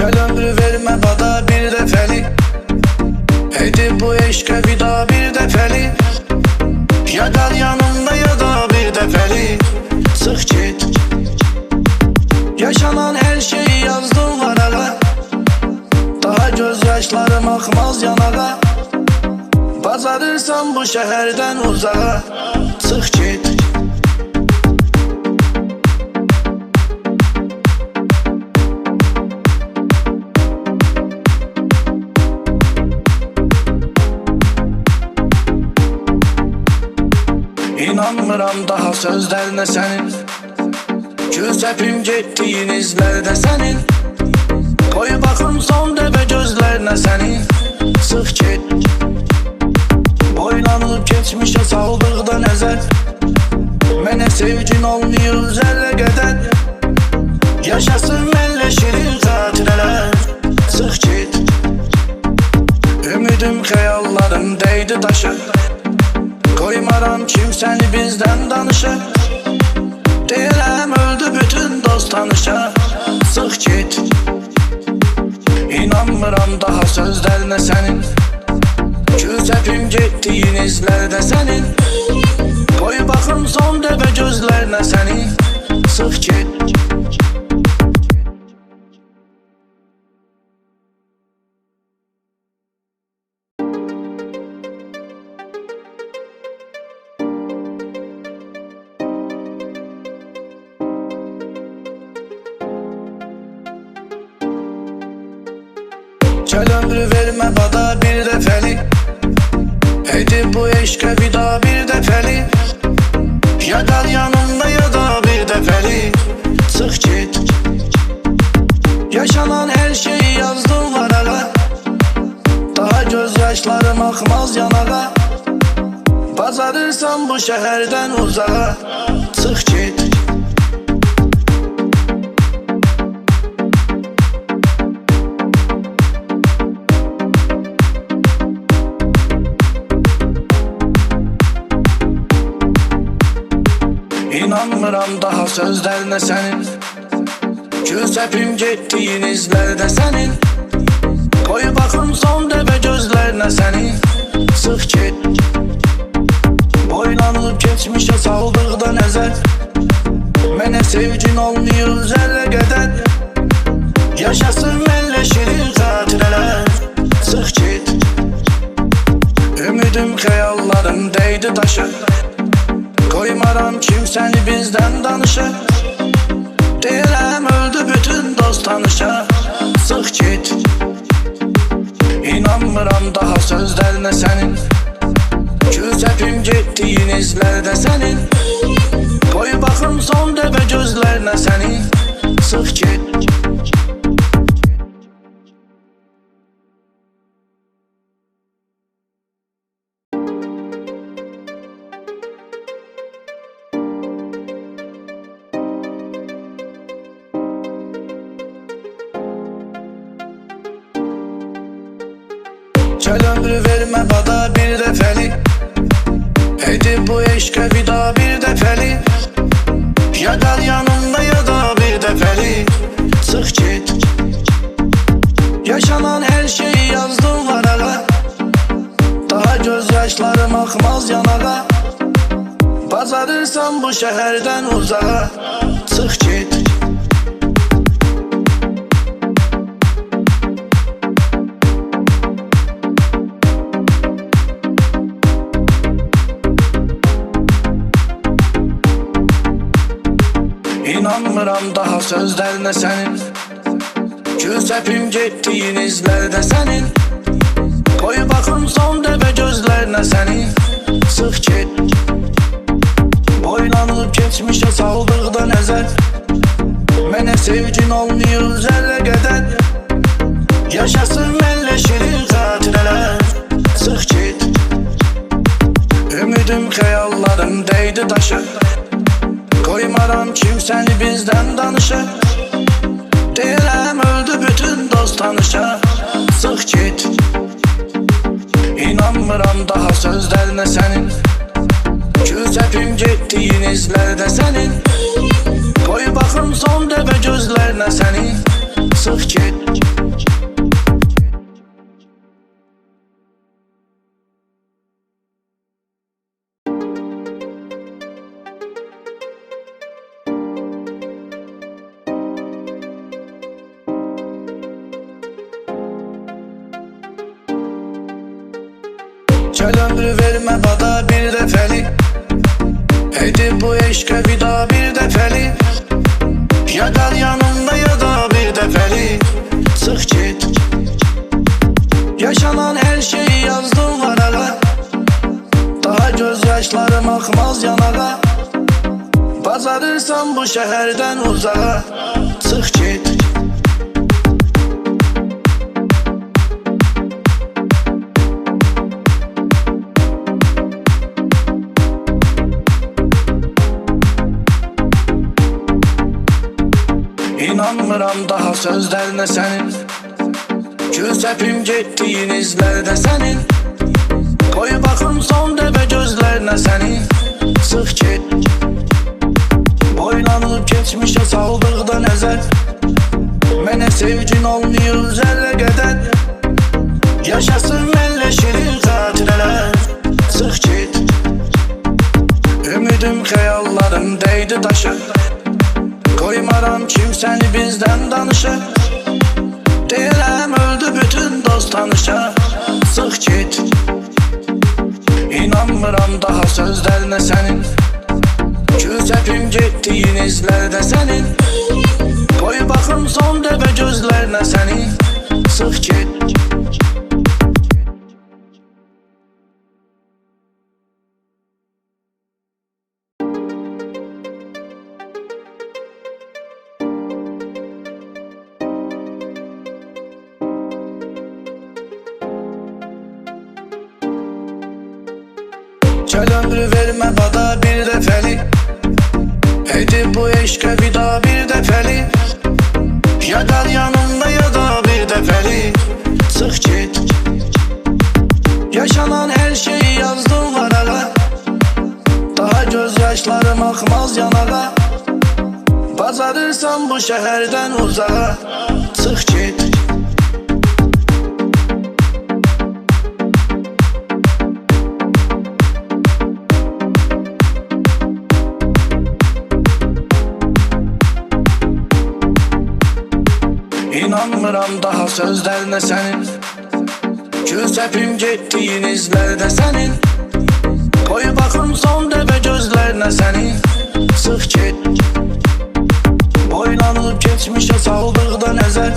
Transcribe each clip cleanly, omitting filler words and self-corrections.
Gel ömrü verme bana bir defeli, edip bu eşke vida bir defeli. Ya kal yanımda ya da bir defeli, sık git. Yaşanan her şeyi yazdım varağa, daha gözyaşlarım akmaz yanağa. Bazarırsan bu şehirden uzağa, sık git. İnanmıram daha sözlerine senin, göz hepim getdiyin izlerde senin. Koy bakım son dəbə gözlerine senin, sık git. Boylanıp geçmişe saldıqda nəzər, mənə sevgin olmuyor zərrə qədər. Yaşasın mənlə şirin xatirələr, sık git. Ümidim xəyallarım değdi daşa, koymaram kimsəni bizdən danışa. Deyirəm öldü bütün dost tanışa, sık git. İnanmıram daha sözlerine senin, göz hepim getdiyin izlerde senin. Koy bakım son dəbə gözlerine senin, sık git. Gel ömrü verme bana bir defeli, edip bu eşke vida bir defeli. Ya kal yanımda ya da bir defeli, sık git. Yaşanan her şeyi yazdım varağa, daha gözyaşlarım akmaz yanağa. Bazarırsan bu şehirden uzağa, sık git. İnanmıram daha sözlerine senin, göz hepim getdiyin izlerde senin. Koy bakım son dəbə gözlerine senin, sık git. Boylanıp geçmişe saldıqda nəzər, mənə sevgin olmuyor zərrə qədər. Yaşasın mənlə şirin xatirələr, sık git. Ümidim xəyallarım değdi daşa, koymaram kimsəni bizdən danışa. Deyirəm öldü bütün dost tanışa, sık git. İnanmıram daha sözlerine senin, göz hepim getdiyin izlerde senin. Koy bakım son dəbə gözlerine senin, sık git. Gel ömrü verme bana bir defeli, edip bu eşke vida bir defeli. Ya kal yanımda ya da bir defeli, sık git. Yaşanan her şeyi yazdım varağa, daha gözyaşlarım akmaz yanağa. Bazarırsan bu şehirden uzağa, sık git. İnanmıram daha sözlerine senin, göz hepim getdiyin izlerde senin. Koy bakım son dəbə gözlerine senin, sık git. Boylanıp geçmişe saldıqda nəzər, mənə sevgin olmuyor zərrə qədər. Yaşasın mənlə şirin xatirələr, sık git. Ümidim xəyallarım değdi daşa, koymaram kimsəni bizdən danışa. Deyirəm öldü bütün dost tanışa, sık git. İnanmıram daha sözlerine senin, göz hepim getdiyin izlerde senin. Koy bakım son dəbə gözlerine senin, sık git. Gel ömrü verme bana bir defeli, edip bu eşke bir daha bir defeli. Ya kal yanımda ya da bir defeli, sık git. Yaşanan her şeyi yazdım varağa, daha gözyaşlarım akmaz yanağa. Bazarırsan bu şehirden uzağa, sık git. İnanmıram daha sözlerine senin, göz hepim getdiyin izlerde senin. Koy bakım son dəbə gözlerine senin, sık git. Boylanıp geçmişe saldıqda nəzər, mənə sevgin olmuyor zərrə qədər. Yaşasın mənlə şirin xatirələr, sık git. Ümidim xəyallarım değdi daşa, koymaram kimsəni bizdən danışa. Deyirəm öldü bütün dost tanışa, sık git. İnanmıram daha sözlerine senin, göz hepim getdiyin izlerde senin. Koy bakım son dəbə gözlerine senin, sık git. Gel ömrü verme bana bir defeli, edip bu eşke bir daha bir defeli. Ya kal yanımda ya da bir defeli, sık git. Yaşanan her şeyi yazdım varağa, daha gözyaşlarım akmaz yanağa. Bazarırsan bu şehirden uzağa, sık git. İnanmıram daha sözlerine senin, göz hepim getdiyin izlerde senin. Koy bakım son dəbə gözlerine senin, sık git. Boylanıp geçmişe saldıqda nəzər,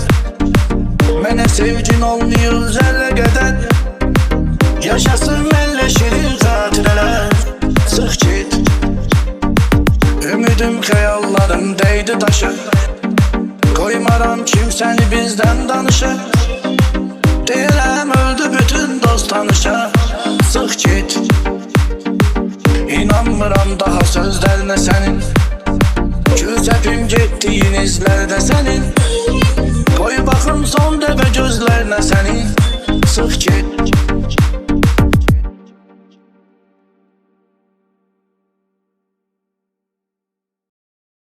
mənə sevgin olmuyor zərrə qədər. Yaşasın mənlə şirin xatirələr, sık git. Ümidim xəyallarım değdi daşa, koymaram kimsəni bizdən danışa. Deyirəm öldü bütün dost tanışa, sık git. İnanmıram daha sözlerine senin, göz hepim getdiyin izlerde senin. Koy bakım son dəbə gözlerine senin, sık git.